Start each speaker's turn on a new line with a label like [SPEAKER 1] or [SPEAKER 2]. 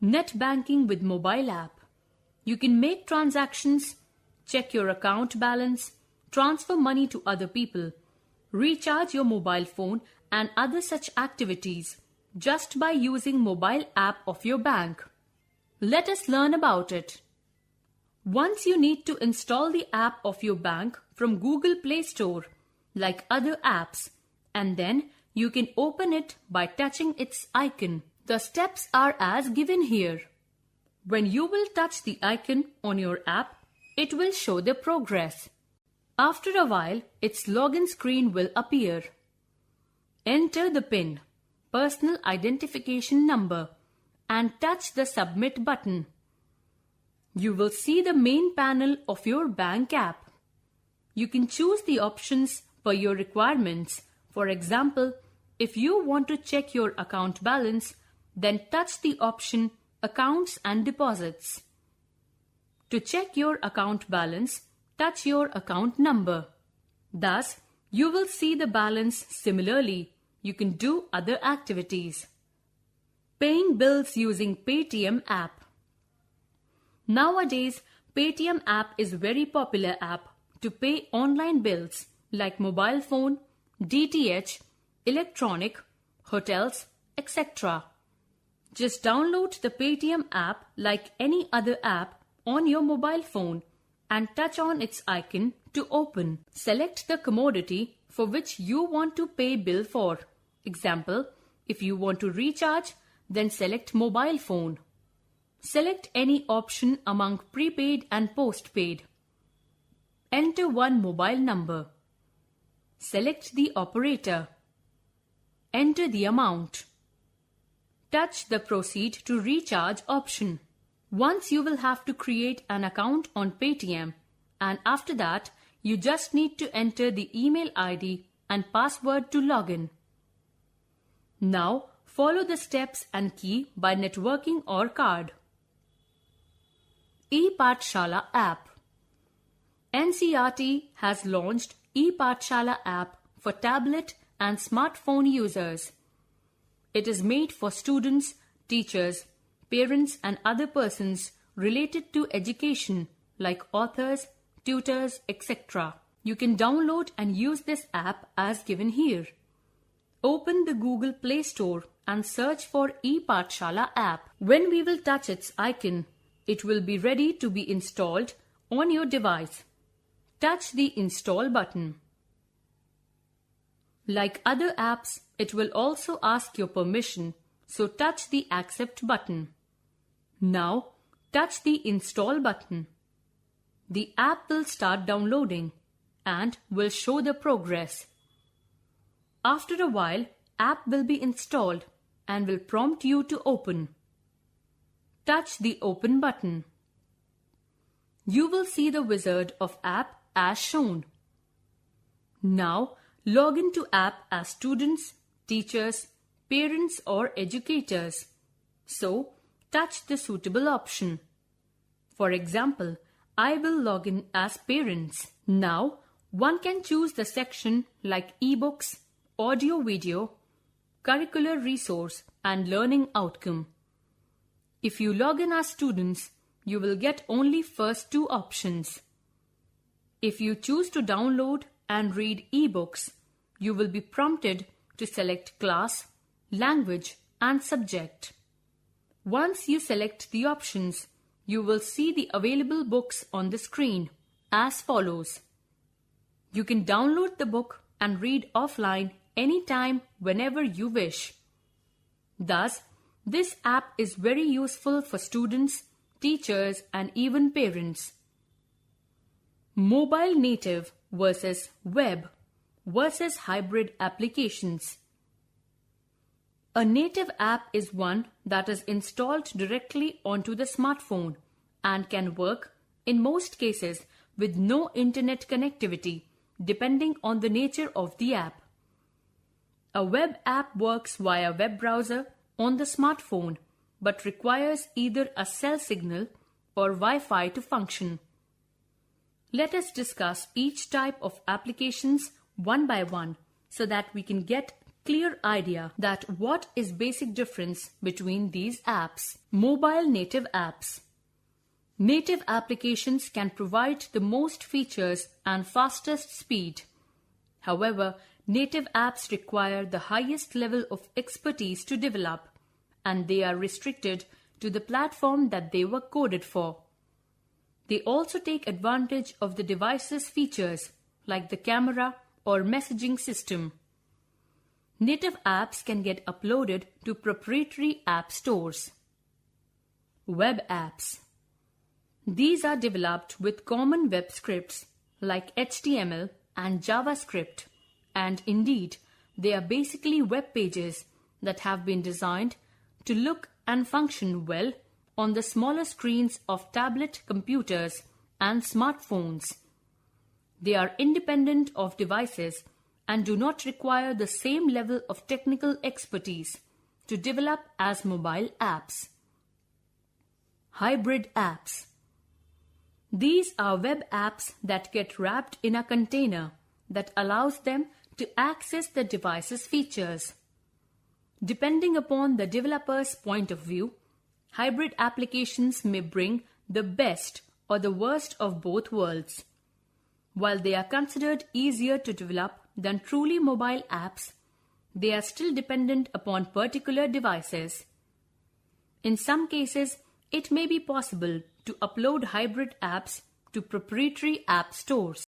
[SPEAKER 1] Net banking with mobile app. You can make transactions, check your account balance, transfer money to other people, recharge your mobile phone and other such activities just by using mobile app of your bank. Let us learn about it. Once you need to install the app of your bank from Google Play Store like other apps, and then you can open it by touching its icon. The steps are as given here. When you will touch the icon on your app, it will show the progress. After a while, its login screen will appear. Enter the PIN, personal identification number, and touch the submit button. You will see the main panel of your bank app. You can choose the options for your requirements. For example, if you want to check your account balance, then touch the option Accounts and Deposits. To check your account balance, touch your account number. Thus, you will see the balance. Similarly, you can do other activities. Paying bills using Paytm app. Nowadays, Paytm app is very popular app to pay online bills like mobile phone, DTH, electronic, hotels, etc. Just download the Paytm app like any other app on your mobile phone and touch on its icon to open. Select the commodity for which you want to pay bill for. Example, if you want to recharge, then select mobile phone. Select any option among prepaid and postpaid. Enter one mobile number. Select the operator. Enter the amount. Touch the Proceed to Recharge option. Once you will have to create an account on Paytm, and after that, you just need to enter the email ID and password to login. Now, follow the steps and key by networking or card. ePathshala app. NCERT has launched ePathshala app for tablet and smartphone users. It is made for students, teachers, parents and other persons related to education like authors, tutors, etc. You can download and use this app as given here. Open the Google Play Store and search for ePathshala app. When we will touch its icon, it will be ready to be installed on your device. Touch the Install button. Like other apps, it will also ask your permission, so touch the Accept button. Now, touch the Install button. The app will start downloading and will show the progress. After a while, app will be installed and will prompt you to open. Touch the Open button. You will see the wizard of app as shown. Now, log into app as students, teachers, parents or educators. So, touch the suitable option. For example, I will log in as parents. Now, one can choose the section like ebooks, audio-video, curricular resource and learning outcome. If you log in as students, you will get only first two options. If you choose to download and read ebooks, you will be prompted to select class, language and subject. Once you select the options, you will see the available books on the screen as follows. You can download the book and read offline anytime whenever you wish. Thus, this app is very useful for students, teachers and even parents. Mobile native versus web versus hybrid applications. A native app is one that is installed directly onto the smartphone and can work in most cases with no internet connectivity depending on the nature of the app. A web app works via web browser on the smartphone but requires either a cell signal or Wi-Fi to function. Let us discuss each type of applications one by one so that we can get clear idea that what is basic difference between these apps. Mobile native apps. Native applications can provide the most features and fastest speed. However, native apps require the highest level of expertise to develop, and they are restricted to the platform that they were coded for. They also take advantage of the device's features like the camera or messaging system. Native apps can get uploaded to proprietary app stores. Web apps. These are developed with common web scripts like HTML and JavaScript, and indeed, they are basically web pages that have been designed to look and function well on the smaller screens of tablet computers and smartphones. They are independent of devices and do not require the same level of technical expertise to develop as mobile apps. Hybrid apps. These are web apps that get wrapped in a container that allows them to access the device's features. Depending upon the developer's point of view, hybrid applications may bring the best or the worst of both worlds. While they are considered easier to develop than truly mobile apps, they are still dependent upon particular devices. In some cases, it may be possible to upload hybrid apps to proprietary app stores.